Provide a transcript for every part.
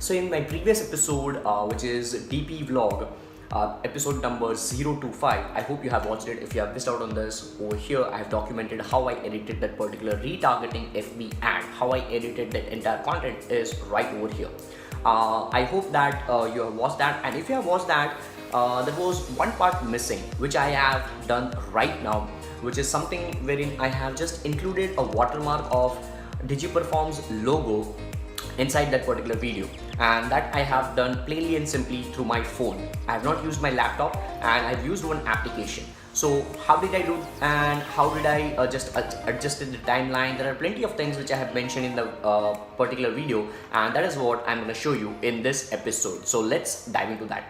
So in my previous episode, which is DPVlog, episode number 025, I hope you have watched it. If you have missed out on this, over here I have documented how I edited that particular retargeting FB ad, how I edited that entire content is right over here. I hope that you have watched that, and if you have watched that, there was one part missing which I have done right now, which is something wherein I have just included a watermark of Digiperform's logo inside that particular video, and that I have done plainly and simply through my phone. I have not used my laptop and I've used one application. So how did I do, and how did I just adjusted the timeline? There are plenty of things which I have mentioned in the particular video, and that is what I'm going to show you in this episode. So let's dive into that.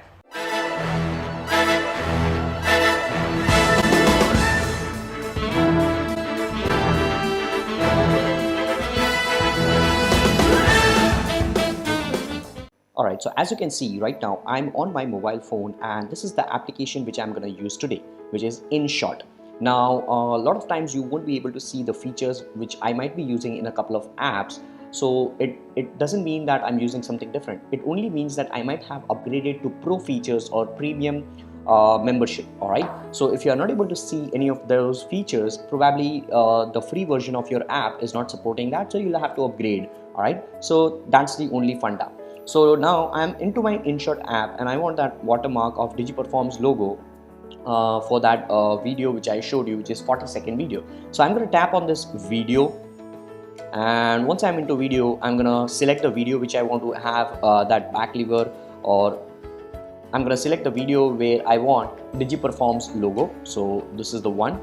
Alright, so as you can see right now, I'm on my mobile phone, and this is the application which I'm going to use today, which is InShot. Now, a lot of times you won't be able to see the features which I might be using in a couple of apps. So it doesn't mean that I'm using something different. It only means that I might have upgraded to pro features or premium membership. Alright, so if you are not able to see any of those features, probably the free version of your app is not supporting that, so you'll have to upgrade. Alright, so that's the only funda. So now I'm into my InShot app, and I want that watermark of Digiperform's logo for that video which I showed you, which is 40-second video. So I'm going to tap on this video, and once I'm into video, I'm going to select the video which I want to have that back lever, or I'm going to select the video where I want Digiperform's logo. So this is the one.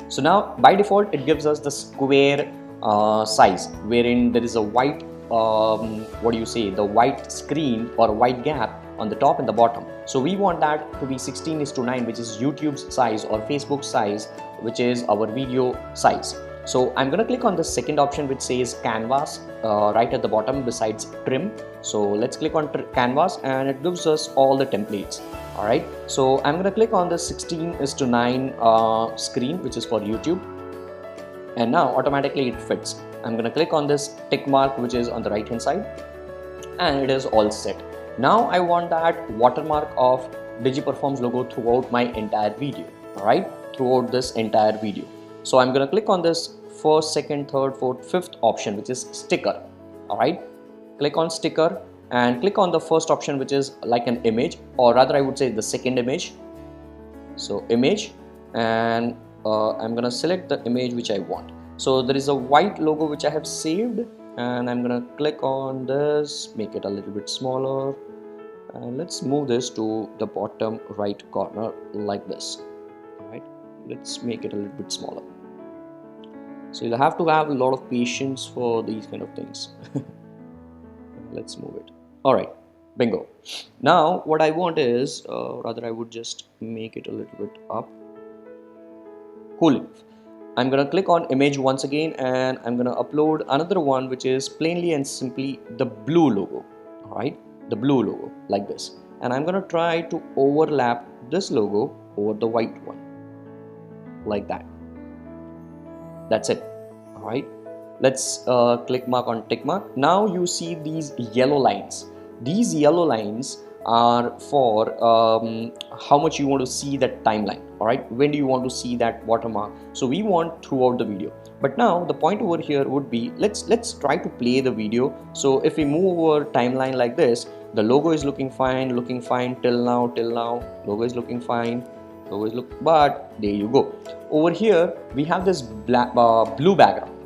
So now by default it gives us the square size, wherein there is a white the white screen or white gap on the top and the bottom. So we want that to be 16:9, which is YouTube's size or Facebook's size, which is our video size. So I'm going to click on the second option which says canvas right at the bottom besides trim. So let's click on canvas, and it gives us all the templates. Alright, so I'm going to click on the 16:9 screen, which is for YouTube, and now automatically it fits. I'm going to click on this tick mark which is on the right hand side, and it is all set. Now I want that watermark of Digiperform's logo throughout my entire video. Alright, throughout this entire video. So I'm going to click on this first, second, third, fourth, fifth option, which is sticker. Alright, click on sticker and click on the first option, which is like an image, or rather I would say the second image. So image, and I'm going to select the image which I want. So there is a white logo which I have saved, and I'm gonna click on this, make it a little bit smaller, and let's move this to the bottom right corner like this. Alright, let's make it a little bit smaller. So you'll have to have a lot of patience for these kind of things. Let's move it. Alright, bingo. Now what I want is, rather I would just make it a little bit up. Cool. I'm going to click on image once again, and I'm going to upload another one which is plainly and simply the blue logo. Alright, the blue logo like this, and I'm going to try to overlap this logo over the white one like that. That's it. Alright, let's click mark on tick mark. Now you see these yellow lines. These yellow lines are for how much you want to see that timeline. Alright, when do you want to see that watermark? So we want throughout the video. But now the point over here would be, let's try to play the video. So if we move over timeline like this, the logo is looking fine till now. Logo is looking fine, but there you go. Over here we have this black blue background,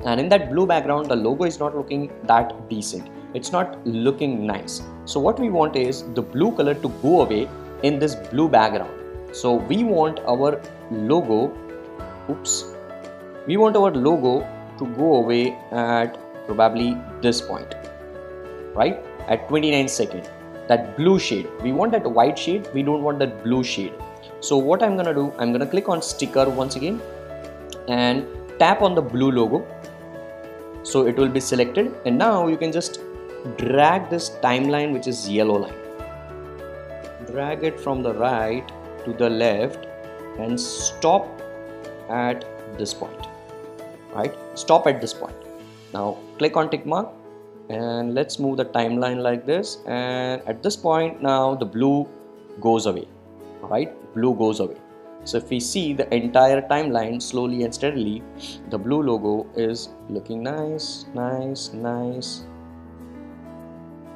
and in that blue background the logo is not looking that decent. It's not looking nice. So what we want is the blue color to go away in this blue background. So we want our logo, to go away at probably this point, right? At 29 seconds. That blue shade. We want that white shade, we don't want that blue shade. So what I'm gonna do, I'm gonna click on sticker once again and tap on the blue logo. So it will be selected, and now you can just drag this timeline which is yellow line. Drag it from the right to the left and stop at this point. Right, stop at this point. Now click on tick mark and let's move the timeline like this, and at this point now the blue goes away. All right, blue goes away. So if we see the entire timeline, slowly and steadily the blue logo is looking nice.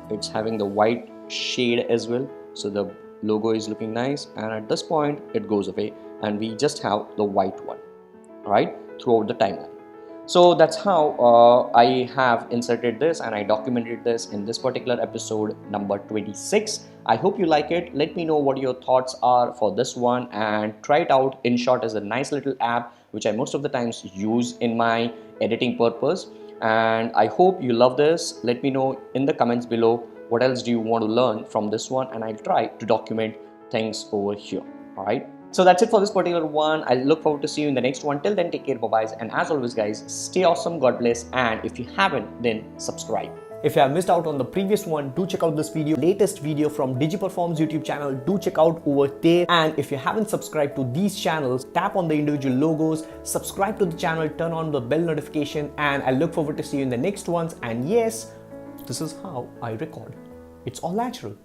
It's having the white shade as well, so the logo is looking nice, and at this point it goes away and we just have the white one, right, throughout the timeline. So that's how I have inserted this and I documented this in this particular episode number 26. I hope you like it. Let me know what your thoughts are for this one, and try it out. InShot is a nice little app which I most of the times use in my editing purpose, and I hope you love this. Let me know in the comments below what else do you want to learn from this one, and I'll try to document things over here. All right, so that's it for this particular one. I look forward to see you in the next one. Till then, take care, bye bye, and as always guys, stay awesome, God bless, and if you haven't, then subscribe. If you have missed out on the previous one, do check out this video, latest video from Digiperform's YouTube channel. Do check out over there. And if you haven't subscribed to these channels, tap on the individual logos, subscribe to the channel, turn on the bell notification, and I look forward to see you in the next ones. And yes, this is how I record. It's all natural.